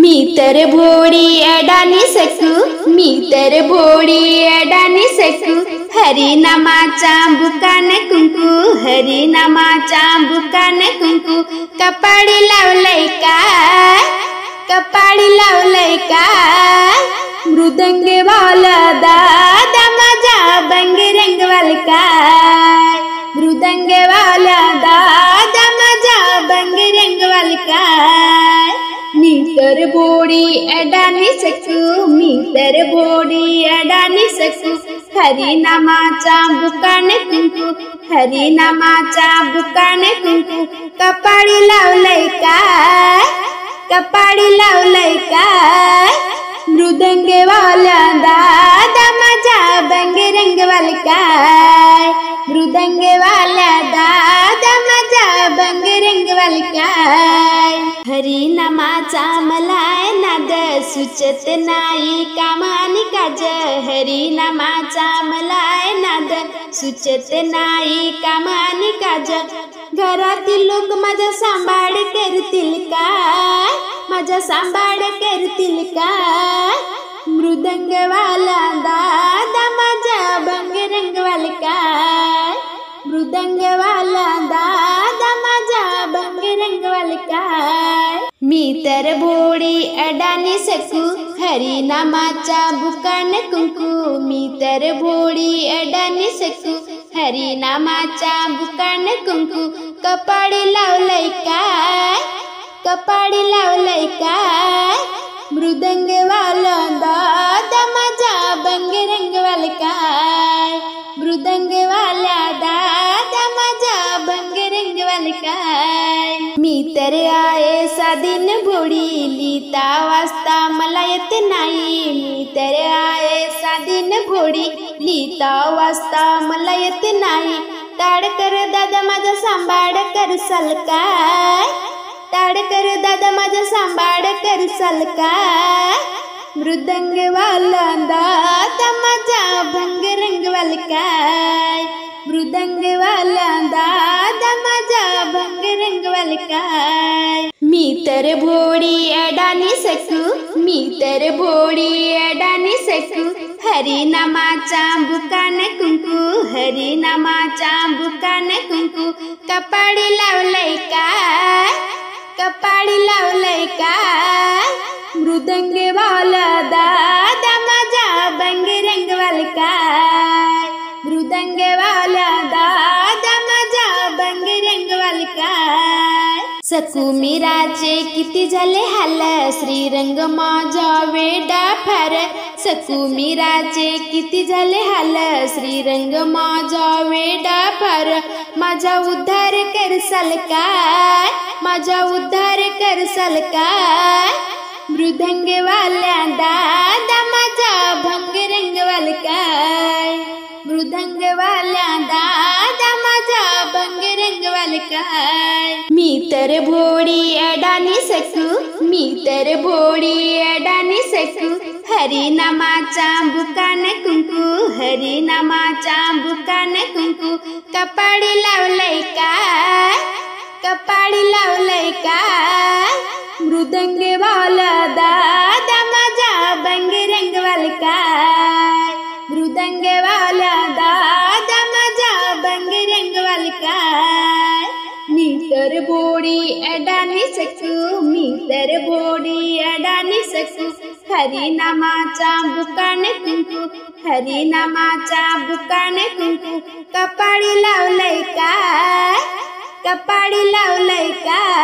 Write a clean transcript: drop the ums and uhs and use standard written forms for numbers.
मी तर भोडी अडाणी सकू, मी तर भोडी अडाणी सकू। हरिनामाचा बुकान कुंकू, हरिनामाचा बुकान कुंकू। कपाळी लावलंय काय, कपाळी लावलंय काय, मृदंग वाला दादा माझा बंगरंग वाल काय, मृदंग वाला दादा माझा बंगरंग वाल काय। मी तर भोडी अडाणी सकू, मी तर भोडी अडाणी सकू। हरिनामाचा बुकान कुंकू, हरिनामाचा बुकान कुंकू। कपाळी लावलंय काय, कपाळी लावलंय काय, मृदंग वाला दादा माझा बंगरंग वाल काय, मृदंग वाला दादा माझा बंगरंग वाल काय। हरिनामाचा मलाय नाद सुचत नाही कामानी काज, हरिनामाचा मलाय नाद सुचत नाही कामानी काज। घरातील लोक माझा सांभाळ करतील काय, माझा सांभाळ करतील काय, मृदंग वाला दादा माझा बंगरंग वाल काय, मृदंग वाला दादा माझा बंगरंग वाल काय। मी तर भोडी अडाणी सकू, हरिनामाचा बुकान कुंकू। मी तर भोडी अडाणी सकू, हरिनामाचा बुकान कुंकू। कपाळी लावलंय काय, कपाळी लावलंय काय, मृदंग वाला दादा माझा बंगरंग वाल काय, मृदंग वाला दादा माझा बंगरंग वाल काय। मी तर आहे साधीन भोडी, लिहिता वाचता मला येत नाही। मी तर आहे साधीन भोडी, लिहिता वाचता मला येत नाही। ताडकर दादा माझा सांभाळ करसाल काय, ताडकर दादा माझा सांभाळ करसाल काय, मृदंग वाला दादा माझा बंगरंग वाल काय, मृदंग वाला दादा माझा बंगरंग वाल काय। मी तर भोडी अडाणी सकू, मी तर भोडी अडाणी सकू। हरिनामाचा बुकान कुंकू, हरिनामाचा बुकान कुंकू। कपाळी लावलंय काय, कपाळी लावलंय काय, मृदंग वाला दादा माझा बंगरंग वाल काय, मृदंग वाला दादा माझा बंगरंग वाल काय। सकू मीराचे किती झाले हाल, श्रीरंग माझा वेडा फार। सकू मीराचे किती झाले हाल, श्रीरंग माझा वेडा फार। माझा उद्धार करसाल काय, माझा उद्धार करसाल काय, मृदंग वाला दादा माझा बंगरंग वाल काय, मृदंग वाला दादा माझा बंगरंग वाल काय। मी तर भोडी अडाणी सकू, मी तर भोडी अडाणी सकू। हरिनामाचा बुकान कुंकू, हरिनामाचा बुकान कुंकू। कपाळी लावलंय काय, कपाळी लावलंय काय, मृदंग वाला दादा माझा बंगरंग वाल काय, मृदंग वाला दादा माझा बंगरंग वाल काय। मी तर भोडी अडाणी सकू, मी तर भोडी अडाणी सकू। हरिनामाचा बुकान कुंकू, हरिनामाचा बुकान कुंकू। कपाळी लावलंय काय, कपाळी लावलंय काय,